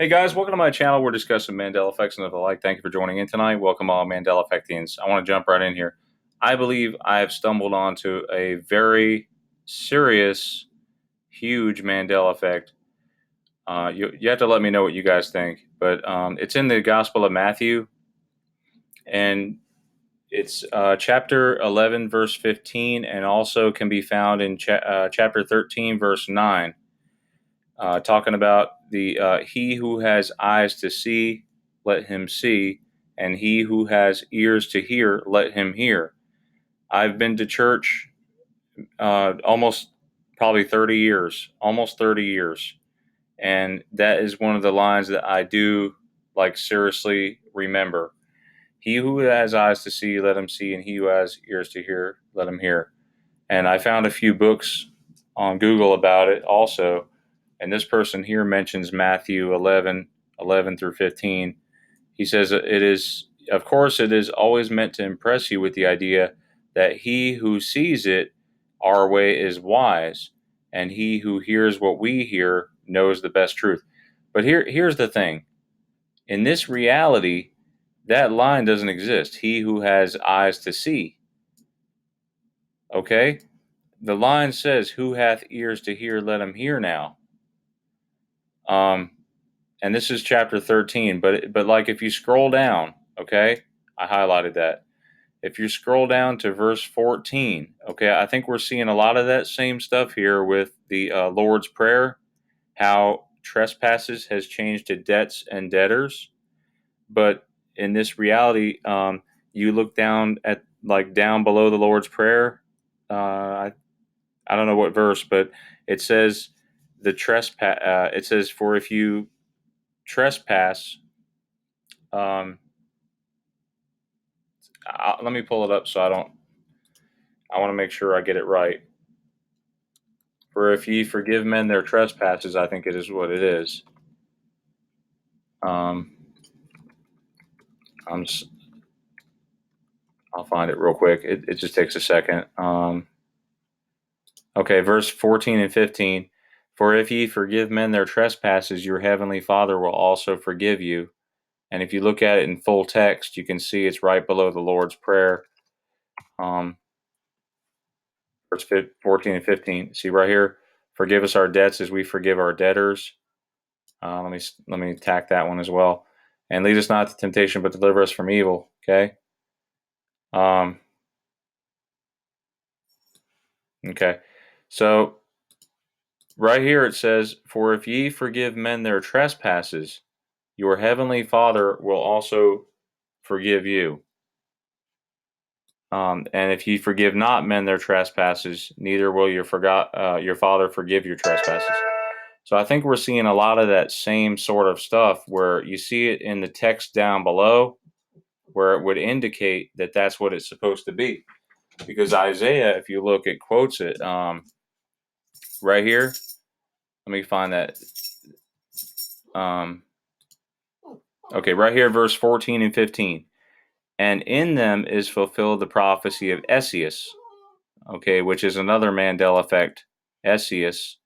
Hey guys, welcome to my channel. We're discussing Mandela effects and the like. Thank you for joining in tonight. Welcome all Mandela effectians. I want to jump right in here. I believe I have stumbled onto a very serious, huge Mandela effect. You have to let me know what you guys think, but it's in the Gospel of Matthew, and it's chapter 11, verse 15, and also can be found in chapter 13, verse 9. Talking about the he who has eyes to see, let him see, and he who has ears to hear, let him hear. I've been to church almost probably 30 years, almost 30 years, and that is one of the lines that I do like seriously remember. He who has eyes to see, let him see, and he who has ears to hear, let him hear. And I found a few books on Google about it also. And this person here mentions Matthew 11 through 15. He says it is, of course, it is always meant to impress you with the idea that he who sees it our way is wise, and he who hears what we hear knows the best truth. But here's the thing. In this reality, that line doesn't exist. He who has eyes to see. Okay? The line says, who hath ears to hear, let him hear now. And this is chapter 13, but like if you scroll down, okay, I highlighted that. If you scroll down to verse 14, okay, I think we're seeing a lot of that same stuff here with the Lord's Prayer, how trespasses has changed to debts and debtors. But in this reality, you look down at like down below the Lord's Prayer. I don't know what verse, but it says the trespass. It says, "For if you trespass." Let me pull it up so I don't. I want to make sure I get it right. For if ye forgive men their trespasses, I think it is what it is. Um, I'm. I'll find it real quick. It just takes a second. Okay, verse 14 and 15. For if ye forgive men their trespasses, your heavenly Father will also forgive you. And if you look at it in full text, you can see it's right below the Lord's Prayer. Verse 14 and 15. See right here, forgive us our debts as we forgive our debtors. Let me tack that one as well. And lead us not to temptation, but deliver us from evil. Okay. Okay. So right here it says, "For if ye forgive men their trespasses, your heavenly Father will also forgive you. And if ye forgive not men their trespasses, neither will your Father forgive your trespasses." So I think we're seeing a lot of that same sort of stuff where you see it in the text down below, where it would indicate that that's what it's supposed to be. Because Isaiah, if you look, it quotes it right here. Let me find that. Okay, right here, verse 14 and 15. And in them is fulfilled the prophecy of Esaias, okay, which is another Mandela effect. Esaias,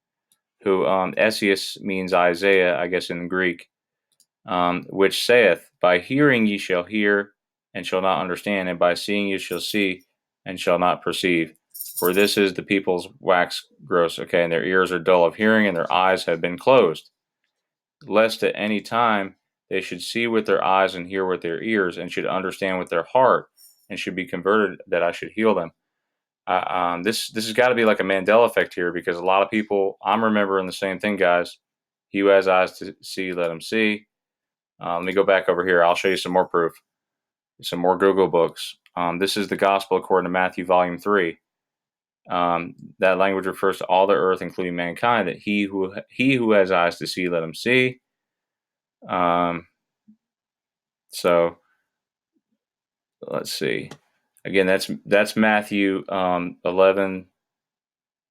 who Esaias means Isaiah, I guess in Greek, which saith, "By hearing ye shall hear, and shall not understand, and by seeing ye shall see, and shall not perceive. For this is the people's wax gross," okay, and their ears are dull of hearing, and their eyes have been closed, lest at any time they should see with their eyes and hear with their ears, and should understand with their heart, and should be converted, that I should heal them. This has got to be like a Mandela effect here, because a lot of people, I'm remembering the same thing, guys. He who has eyes to see, let him see. Let me go back over here. I'll show you some more proof, some more Google books. This is the Gospel according to Matthew, Volume 3. That language refers to all the earth, including mankind, that he who has eyes to see, let him see. So let's see. Again, that's Matthew 11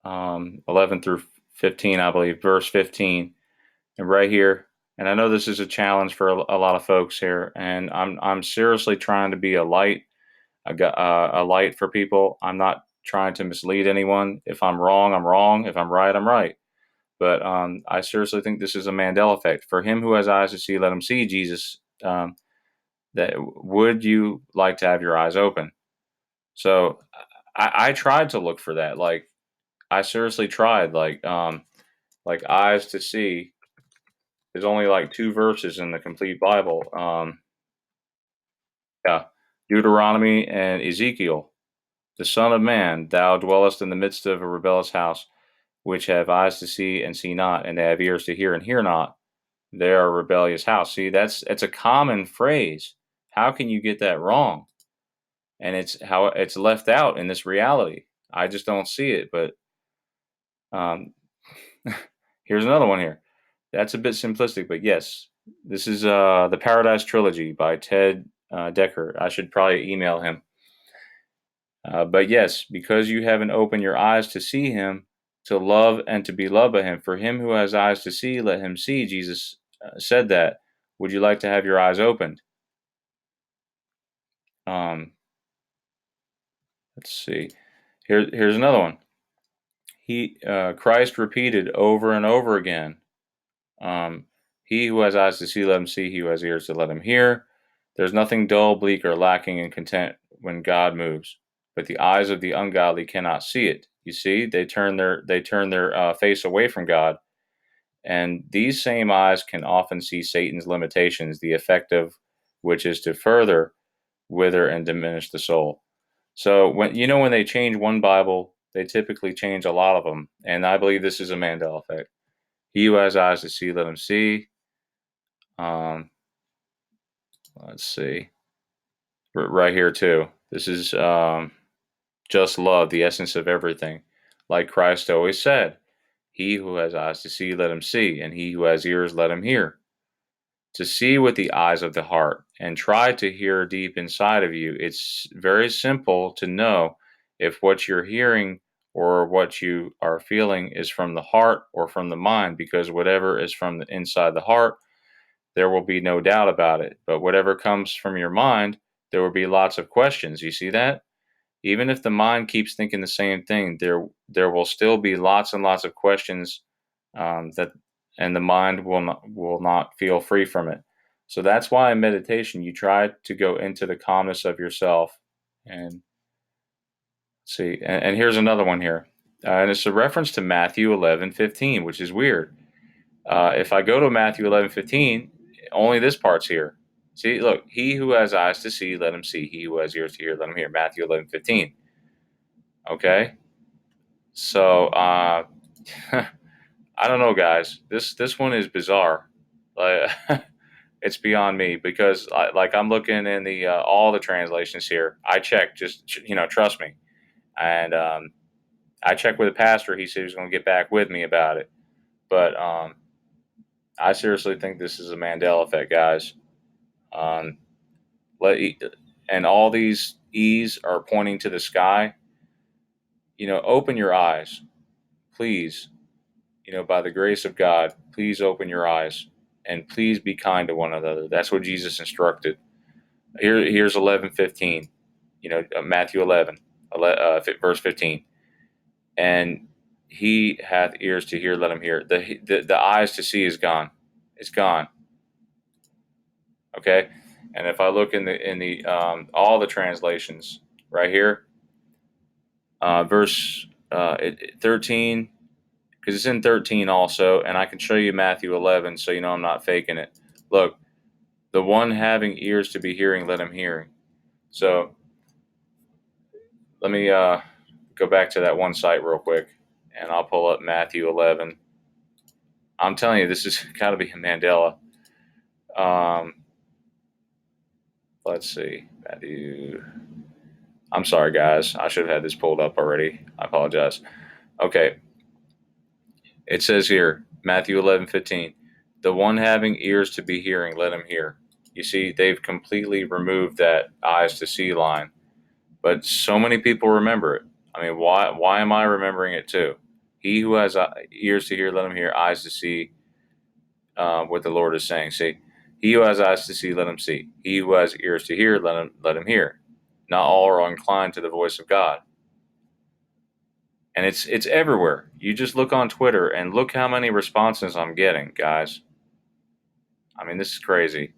through 15, I believe, verse 15. And right here, and I know this is a challenge for a lot of folks here, and I'm seriously trying to be a light for people. I'm not trying to mislead anyone. If I'm wrong, I'm wrong. If I'm right, I'm right. But I seriously think this is a Mandela effect. For him who has eyes to see, let him see. Jesus, that would you like to have your eyes open? So I tried to look for that. Like I seriously tried. Like eyes to see. There's only like two verses in the complete Bible. Yeah, Deuteronomy and Ezekiel. The Son of Man, thou dwellest in the midst of a rebellious house, which have eyes to see and see not, and they have ears to hear and hear not. They are a rebellious house. See, it's a common phrase. How can you get that wrong? And it's how it's left out in this reality. I just don't see it. But um, here's another one here. That's a bit simplistic, but yes, this is the Paradise Trilogy by Ted Decker. I should probably email him. But yes, because you haven't opened your eyes to see him, to love and to be loved by him. For him who has eyes to see, let him see. Jesus said that. Would you like to have your eyes opened? Um, let's see. Here's another one. Christ repeated over and over again. Um, he who has eyes to see, let him see. He who has ears to let him hear. There's nothing dull, bleak, or lacking in content when God moves, but the eyes of the ungodly cannot see it. You see, they turn their face away from God, and these same eyes can often see Satan's limitations, the effect of which is to further wither and diminish the soul. So when they change one Bible, they typically change a lot of them, and I believe this is a Mandela effect. He who has eyes to see, let him see. Um, let's see, right here too. This is just love, the essence of everything. Like Christ always said, he who has eyes to see, let him see, and he who has ears, let him hear. To see with the eyes of the heart and try to hear deep inside of you. It's very simple to know if what you're hearing or what you are feeling is from the heart or from the mind, because whatever is from the inside the heart, there will be no doubt about it. But whatever comes from your mind, there will be lots of questions. You see that? Even if the mind keeps thinking the same thing, there will still be lots and lots of questions that and the mind will not feel free from it. So that's why in meditation you try to go into the calmness of yourself and see. And here's another one here, and it's a reference to Matthew 11:15, which is weird. If I go to Matthew 11:15, only this part's here. See, look, he who has eyes to see, let him see. He who has ears to hear, let him hear. Matthew 11:15. Okay, so I don't know, guys. This one is bizarre. Like it's beyond me because I'm looking in the all the translations here. I checked, just trust me, and I checked with the pastor. He said he was going to get back with me about it. But I seriously think this is a Mandela effect, guys. Um, let and all these E's are pointing to the sky. Open your eyes, please. By the grace of God, please open your eyes and please be kind to one another. That's what Jesus instructed. Here's 11:15. Matthew 11, verse 15. And he hath ears to hear, let him hear. The eyes to see is gone. It's gone. Okay. And if I look in the all the translations right here, verse 13, because it's in 13 also, and I can show you Matthew 11, so I'm not faking it. Look, the one having ears to be hearing, let him hear. So let me go back to that one site real quick, and I'll pull up Matthew 11. I'm telling you, this has got to be a Mandela. Um, let's see, Matthew. I'm sorry, guys. I should have had this pulled up already. I apologize. Okay, it says here, Matthew 11:15. The one having ears to be hearing, let him hear. You see, they've completely removed that eyes to see line, but so many people remember it. I mean, why am I remembering it too? He who has ears to hear, let him hear, eyes to see what the Lord is saying. See, he who has eyes to see, let him see. He who has ears to hear, let him hear. Not all are inclined to the voice of God. And it's everywhere. You just look on Twitter and look how many responses I'm getting, guys. I mean, this is crazy.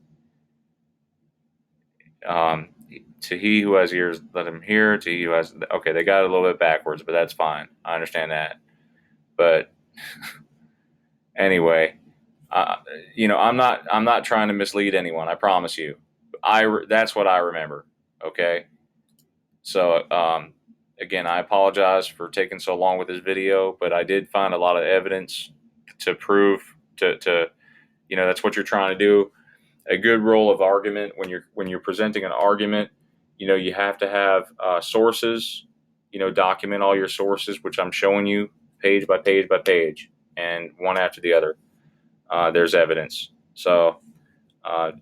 Um, to he who has ears, let him hear. To he who has, okay, they got it a little bit backwards, but that's fine. I understand that. But anyway, uh, I'm not trying to mislead anyone. I promise you. That's what I remember. Okay. So again, I apologize for taking so long with this video, but I did find a lot of evidence to prove to that's what you're trying to do. A good rule of argument when you're presenting an argument, you have to have sources. Document all your sources, which I'm showing you page by page by page, and one after the other. There's evidence. So uh,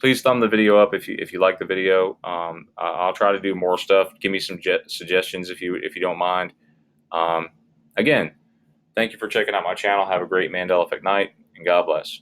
please thumb the video up if you like the video. I'll try to do more stuff. Give me some suggestions if you don't mind. Um, Again, thank you for checking out my channel. Have a great Mandela Effect night, and God bless.